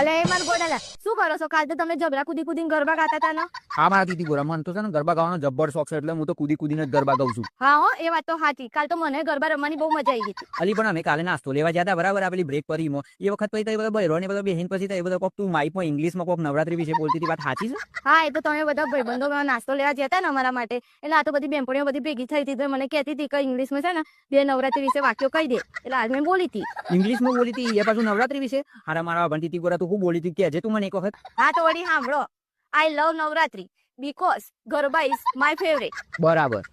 અલે એ માર ગોડાલા શું કરો છો? કાલ તો તમે જબરા કૂદી કૂદીને ગરબા ગાતા હતા ને? હા મારા દીદી ગોરા, મને તો છે ને ગરબા ગાવાનો જબ્બર શોખ છે, એટલે હું તો કૂદી કૂદીને જ ગરબા ગાઉં છું. હા હો, એ વાત તો સાચી. કાલ તો મને ગરબા રમવાની બહુ મજા આવી ગઈ હતી. અલી પણ અમે કાલે નાસ્તો લેવા ગયા હતા બરાબર, આ પેલી બ્રેક પરી એ વખત પછી બધા બહેરો ને બધા બેહીન પછી એ બધા કોક તું માઇકમાં ઇંગ્લિશમાં કોક નવરાત્રી વિશે બોલતી હતી, વાત સાચી છે? હા, એ તો તમે બધા ભાઈબંધો નાસ્તો લેવા ગયા હતા ને અમારા માટે, એટલે આ તો બધી બેનપણીઓ બધી ભેગી થઈ હતી, તો મને કહેતી હતી કે ઇંગ્લિશમાં છે ને બે નવરાત્રી વિશે વાક્યો કહી દે, એટલે આજ મેં બોલી હતી. ઇંગ્લિશમાં બોલી હતી એ પાછું નવરાત્રી વિશે? હારા મારા ભણતી હતી ગોરા, તું શું બોલી હતી કે તું મને એક વખત? હા તો વળી સાંભળો. I love Navratri because garba is my favourite. બરાબર.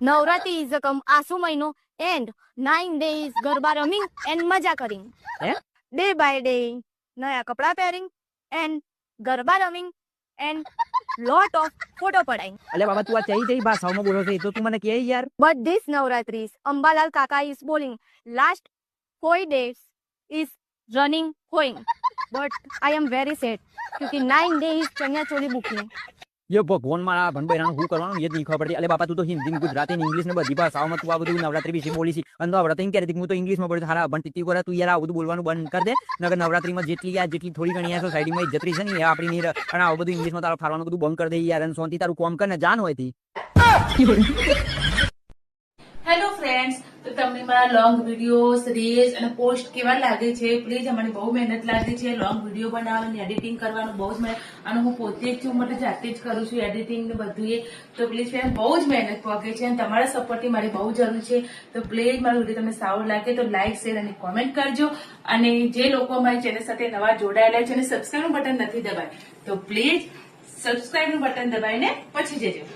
નવરાત્રી ઇઝ અ આસુ મહિનો એન્ડ 9 days ગરબા રમિંગ એન્ડ મજા કરીંગ. હે? ડે બાય ડે નયા કપડા પહેરિંગ એન્ડ ગરબા રમિંગ એન્ડ લોટ ઓફ ફોટો પડાઈંગ. અલે બાબા તું આ કઈ ભાષાઓમાં બોલો છો એ તો તું મને કહે યાર. બટ ધીસ નવરાત્રી અંબાલાલ કાકા is bowling last 4 days is running going, but I am very sad क्योंकि 9 days चनिया चोली बुकिंग. ये भगवान मारा ભણબૈરાનું શું કરવાનું એ જ નહીં ખબર પડતી. અલે બાપા તું તો હિન્દી ગુજરાતી ઇંગ્લિશ ને બધી ભાષાઓમાં તું આ બધું નવરાત્રી વિશે બોલી છે, અને નવરાત્રી એમ કહેતી હું તો ઇંગ્લિશમાં બોલું. હારા ભણતી હતી ગોરા, તું યાર આ બધું બોલવાનું બંધ કર દે, નગર નવરાત્રીમાં જેટલી થોડી ઘણી આ સોસાયટીમાં ઇજ્જતરી છે ને એ આપણી નહીં, અને આવું બધું ઇંગ્લિશમાં તારું ફારવાનું બધું બંધ કરી દે યાર, અને શાંતિ તારું કામ કર ને જાન હોય થી. હેલો ફ્રેન્ડ્સ, તો તમને મારા લોંગ વિડીયોઝ રીલ્સ અને પોસ્ટ કેવા લાગે છે પ્લીઝ. અમારી બહુ મહેનત લાગે છે લોંગ વિડીયો બનાવવાની, એડિટિંગ કરવાનું બહુ જ મહેનત, અને હું પોતે જ છું, માટે જાતે જ કરું છું એડિટિંગ ને બધું એ. તો પ્લીઝ ફ્રેન્ડ બહુ જ મહેનત પોકે છે, અને તમારા સપોર્ટની મારી બહુ જરૂર છે. તો પ્લીઝ મારો વિડીયો તમને સારો લાગે તો લાઈક શેર અને કોમેન્ટ કરજો, અને જે લોકો અમારી ચેનલ સાથે નવા જોડાયેલા છે અને સબસ્ક્રાઈબ નું બટન નથી દબાય તો પ્લીઝ સબસ્ક્રાઈબ નું બટન દબાઈને પછી જજો.